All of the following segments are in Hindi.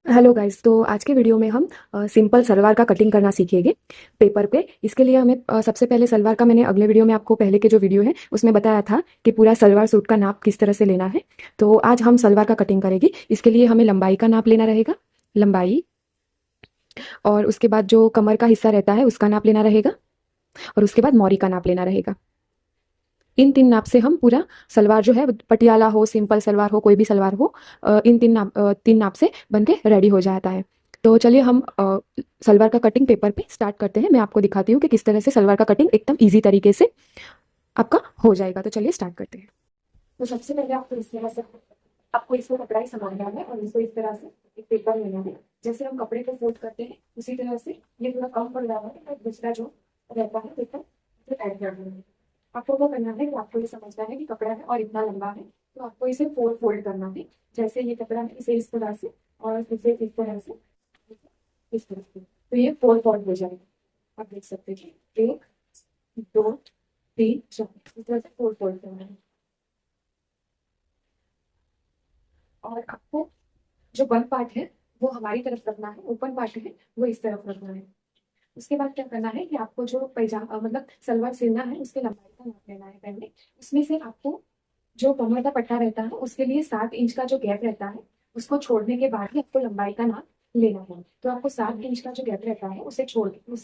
Hello guys. तो आज के वीडियो में हम सिंपल सलवार का कटिंग करना सीखेंगे पेपर पे। इसके लिए हमें सबसे पहले सलवार का, मैंने अगले वीडियो में आपको पहले के जो वीडियो है उसमें बताया था कि पूरा सलवार सूट का नाप किस तरह से लेना है। तो आज हम सलवार का कटिंग करेंगे। इसके लिए हमें लंबाई का नाप लेना रहेगा, लंबाई, और उसके बाद जो कमर का हिस्सा रहता है उसका नाप लेना रहेगा, और उसके बाद मौरी का नाप लेना रहेगा। इन तीन नाप से हम पूरा सलवार जो है, पटियाला हो, सिंपल सलवार हो, कोई भी सलवार हो, इन तीन नाप से बन के रेडी हो जाता है। तो चलिए हम सलवार का कटिंग पेपर पे स्टार्ट करते हैं। मैं आपको दिखाती हूँ कि किस तरह से सलवार का कटिंग एकदम ईजी तरीके से आपका हो जाएगा। तो चलिए स्टार्ट करते हैं। तो सबसे पहले आपको इस तरह से, आपको इसको कपड़ा ही संभालना है और इसको इस तरह से एक पेपर लेना है। जैसे हम कपड़े को फोल्ड करते हैं उसी तरह से ये थोड़ा कम पड़ रहा है और दूसरा जो रहता है पेपर ऐड कर देना है। आपको क्या करना है कि आपको ये समझना है कि कपड़ा है और इतना लंबा है, तो आपको इसे फोर फोल्ड करना है। जैसे ये कपड़ा है इसे इस तरह से और इसे इस तरह से, इस तरह से, तो ये फोर फोल्ड हो जाएगा। आप देख सकते हैं, एक, दो, तीन, चार, इस तरह से फोर फोल्ड करना है। और आपको जो बंद पार्ट है वो हमारी तरफ रखना है, ओपन पार्ट है वो इस तरफ रखना है। उसके बाद क्या करना है कि आपको जो पैजामा मतलब सलवार सिलना है उसके लंबाई का नाप लेना है पहले। उसमें से आपको जो कमर का पट्टा रहता है उसके लिए 7 इंच का जो गैप रहता है उसको छोड़ने के बाद ही आपको लंबाई का नाप लेना है। तो आपको 7 इंच का जो गैप रहता है उसे छोड़ के,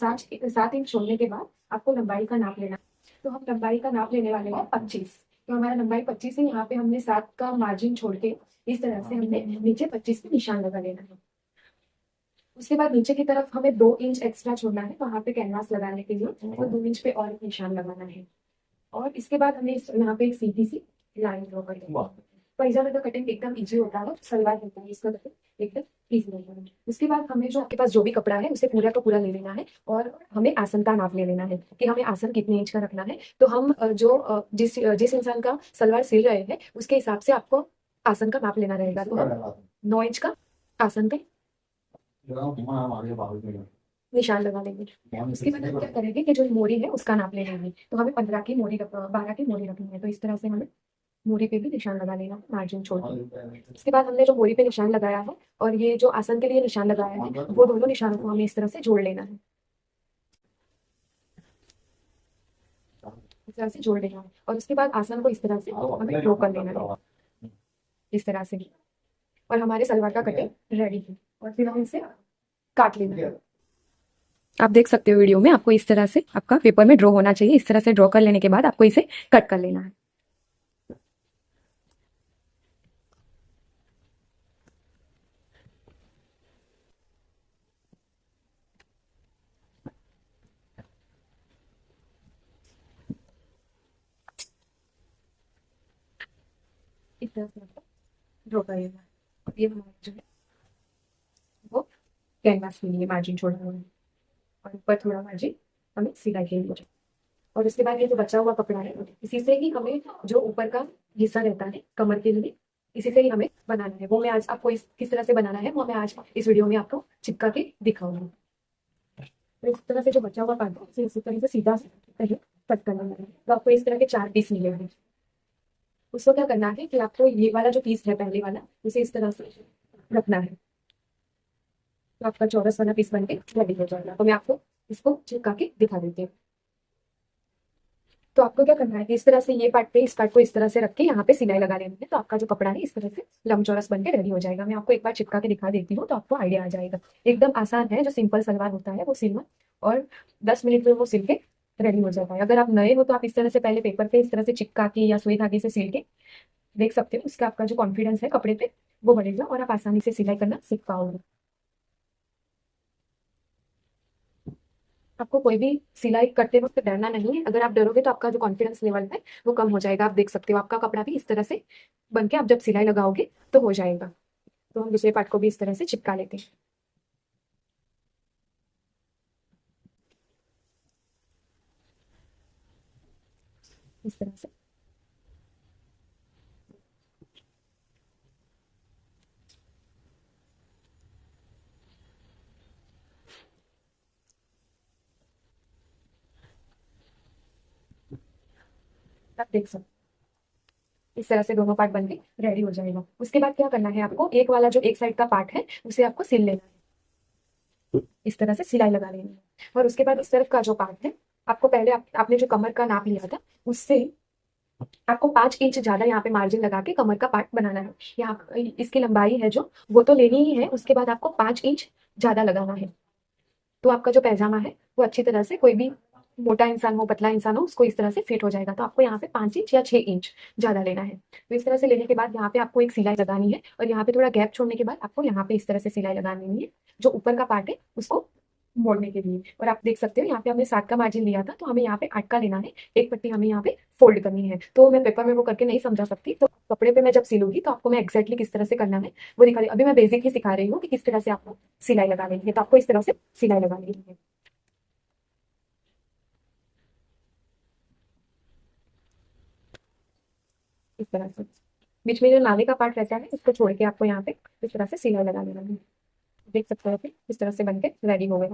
7 इंच छोड़ने के बाद आपको लंबाई का नाप लेना है। तो हम लंबाई का नाप लेने वाले हैं 25। तो हमारा लंबाई 25 है। यहाँ पे हमने 7 का मार्जिन छोड़ के इस तरह से हमने नीचे 25 पे निशान लगा लेना है। उसके बाद नीचे की तरफ हमें 2 इंच एक्स्ट्रा छोड़ना है वहां पे कैनवास लगाने के लिए, तो 2 इंच पे और एक निशान लगाना है। और इसके बाद हमें यहाँ पे एक सीधी सी लाइन ड्रॉ कर देंगे। पैजामे का कटिंग एकदम इजी होता है, सलवार होता है इसका कटिंग एकदम इजी होता है। उसके बाद हमें जो आपके पास जो भी कपड़ा है उसे पूरा का पूरा ले लेना है और हमें आसन का नाप ले लेना है कि हमें आसन कितने इंच का रखना है। तो हम जिस जिस इंसान का सलवार सिल रहे हैं उसके हिसाब से आपको आसन का नाप लेना रहेगा। तो हम 9 इंच का आसन का निशान लगा लेंगे। उसके बाद हम क्या करेंगे कि जो मोरी है उसका नाप ले लेंगे। तो हमें 12 की मोरी रखनी है, तो इस तरह से हमें मोरी पे भी निशान लगा लेना है, मार्जिन छोड़ के। उसके बाद हमने जो मोरी पे निशान लगाया है और ये जो आसन के लिए निशान लगाया है वो दोनों निशानों को हमें इस तरह से जोड़ लेना है, इस तरह से जोड़ लेना है। और उसके बाद आसन को इस तरह से हमें ड्रॉ कर लेना है, इस तरह से। और हमारे सलवार का कटिंग रेडी है। और फिर हम इसे काट लेना है। आप देख सकते हो वीडियो में, आपको इस तरह से आपका पेपर में ड्रॉ होना चाहिए। इस तरह से ड्रॉ कर लेने के बाद आपको इसे कट कर लेना है। इस तरह से आपको ड्रॉ कर लेना है। ये हमारा जो है वो कैनवास के लिए मार्जिन छोड़ा हुआ है और ऊपर थोड़ा मार्जिन हमें सिलाई के लिए। और उसके बाद ये जो बचा हुआ कपड़ा है इसी से ही हमें जो ऊपर का हिस्सा रहता है कमर के लिए, इसी से ही हमें बनाना है। वो मैं आज आपको किस तरह से बनाना है वो मैं आज इस वीडियो में आपको चिपका के दिखाऊंगी। तो इस तरह से जो बचा हुआ पार्ट है उसे इसी तरह से सीधा पहले कट करना है। तो आपको इस तरह के 4 पीस मिलेंगे। उसको क्या करना है कि आपको ये वाला जो पीस है पहले वाला उसे इस तरह से रखना है, तो आपका चौरस वाला पीस बन के रेडी हो जाएगा। तो मैं आपको इसको चिपका के दिखा देती हूँ। तो आपको क्या करना है कि इस तरह से ये पार्ट पे, इस पार्ट को इस तरह से रख के यहाँ पे सिलाई लगा लेनी है, तो आपका जो कपड़ा है इस तरह से लंबचौरस बन के रेडी हो जाएगा। मैं आपको एक बार चिपका के दिखा देती हूँ तो आपको आइडिया आ जाएगा। एकदम आसान है, जो सिंपल सलवार होता है वो सिलना, और 10 मिनट में वो सिल के रेडी हो जाता है। अगर आप नए हो तो आप इस तरह से पहले पेपर पे इस तरह से चिपका के या सुई धागे से सिल के देख सकते हो। उसका आपका जो कॉन्फिडेंस है कपड़े पे वो बढ़ेगा और आप आसानी से सिलाई करना सीख पाओगे। आपको कोई भी सिलाई करते वक्त डरना नहीं है। अगर आप डरोगे तो आपका जो कॉन्फिडेंस लेवल है वो कम हो जाएगा। आप देख सकते हो आपका कपड़ा भी इस तरह से बन के आप जब सिलाई लगाओगे तो हो जाएगा। तो हम दूसरे पार्ट को भी इस तरह से चिपका लेते हैं, इस तरह से। आप देख सकते इस तरह से दोनों पार्ट बन के रेडी हो जाएगा। उसके बाद क्या करना है आपको, एक वाला जो एक साइड का पार्ट है उसे आपको सिल लेना है, इस तरह से सिलाई लगा लेनी है। और उसके बाद इस तरफ का जो पार्ट है, आपको पहले आपने जो कमर का नाप लिया था उससे आपको 5 इंच ज्यादा यहाँ पे मार्जिन लगा के कमर का पार्ट बनाना है। यहाँ इसकी लंबाई है जो वो तो लेनी ही है, उसके बाद आपको 5 इंच ज्यादा लगाना है। तो आपका जो पैजामा है वो अच्छी तरह से, कोई भी मोटा इंसान हो पतला इंसान हो उसको इस तरह से फिट हो जाएगा। तो आपको यहाँ पे 5 इंच या 6 इंच ज्यादा लेना है। तो इस तरह से लेने के बाद यहाँ पे आपको एक सिलाई लगानी है, और यहाँ पे थोड़ा गैप छोड़ने के बाद आपको यहाँ पे इस तरह से सिलाई लगानी है जो ऊपर का पार्ट है उसको मोड़ने के लिए। और आप देख सकते हो यहाँ पे हमने 7 का मार्जिन लिया था, तो हमें यहाँ पे 8 का लेना है। एक पट्टी हमें यहाँ पे फोल्ड करनी है, तो मैं पेपर में वो करके नहीं समझा सकती, तो कपड़े पे मैं जब सिलूंगी तो आपको मैं एक्जैक्टली किस तरह से करना है वो दिखा रही। अभी मैं बेसिक ही सिखा रही हूँ कि किस तरह से आपको सिलाई लगा लेनी है। तो आपको इस तरह से सिलाई लगा लेनी है, इस तरह से। बीच में जो नावे का पार्ट रहता है उसको छोड़ के आपको यहाँ पे इस तरह से सिलाई लगा लेना है। देख सकते हो कि इस तरह से बनके रेडी हो गए।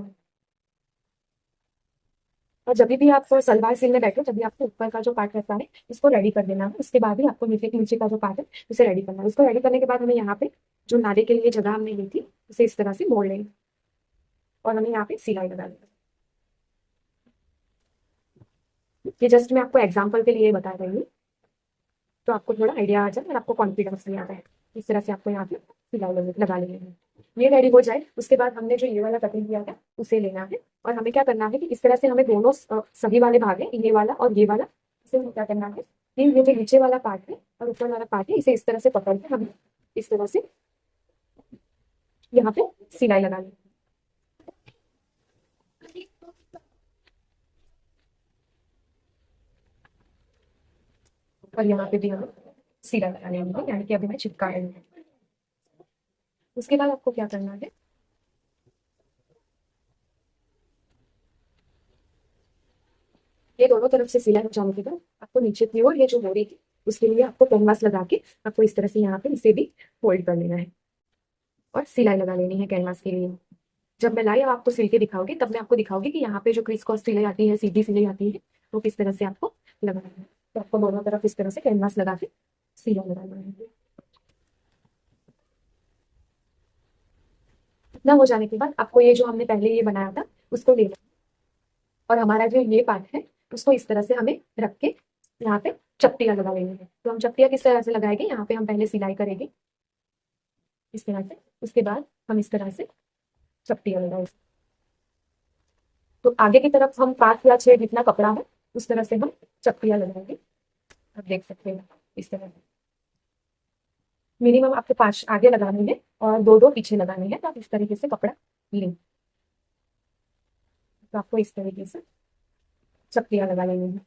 और जब भी आप सलवार सिलने बैठो तभी आपको ऊपर का जो पार्ट रहता है इसको रेडी कर देना है। उसके बाद ही आपको नीचे नीचे का जो पार्ट है उसे रेडी करना है। उसको रेडी करने के बाद हमें यहाँ पे जो नारे के लिए जगह हमने ली थी उसे इस तरह से मोड़ लेंगे, और हमें यहाँ पे सिलाई लगा देना है। ये जस्ट मैं आपको एग्जाम्पल के लिए बता रही हूँ, तो आपको थोड़ा आइडिया आ जाए और आपको कॉन्फिडेंस भी आता है। इस तरह से आपको यहाँ पे सिलाई लगा लेनी है। ये रेडी हो जाए उसके बाद हमने जो ये वाला कटिंग किया था उसे लेना है, और हमें क्या करना है कि इस तरह से हमें दोनों सभी वाले भाग है, ये वाला और ये वाला, इसे हमें क्या करना है कि ये जो नीचे वाला पार्ट है और ऊपर वाला पार्ट है इसे इस तरह से पकड़ के हम इस तरह से यहाँ पे सिलाई लगा लेंगे। और यहाँ पे भी हमें सिलाई लगा लेंगे, यानी कि अभी मैं चिपका रही हूँ। उसके बाद आपको क्या करना है, ये दोनों तरफ से सिलाई हो जाने के बाद आपको नीचे की ओर ये जो मोरी थी उसके लिए आपको कैनवास लगा के आपको इस तरह से यहाँ पे इसे भी फोल्ड कर लेना है और सिलाई लगा लेनी है कैनवास के लिए। जब मैं लाइव आपको सिल के दिखाऊंगी तब मैं आपको दिखाऊंगी कि यहाँ पे जो क्रिस क्रॉस सिलाई आती है, सीधी सिलाई आती है, वो किस तरह से आपको लगाना है। तो आपको दोनों तरफ इस तरह से कैनवास लगा के सिलाई लगाना है। इतना हो जाने के बाद आपको ये जो हमने पहले ये बनाया था उसको लेना है, और हमारा जो ये पार्ट है उसको इस तरह से हमें रख के यहाँ पे चपटियाँ लगा लेनी है। तो हम चपटियाँ किस तरह से लगाएंगे, यहाँ पे हम पहले सिलाई करेंगे इस तरह से, उसके बाद हम इस तरह से चपटियाँ लगाएंगे। तो आगे की तरफ हम 5 या 6 जितना कपड़ा है उस तरह से हम चपटियाँ लगाएंगे। आप देख सकते हैं इस तरह से मिनिमम आपको 5 आगे लगाने हैं और 2 2 पीछे लगाने हैं। तो आप इस तरीके से कपड़ा लें, तो आपको इस तरीके से चपटियाँ लगा लेनी है।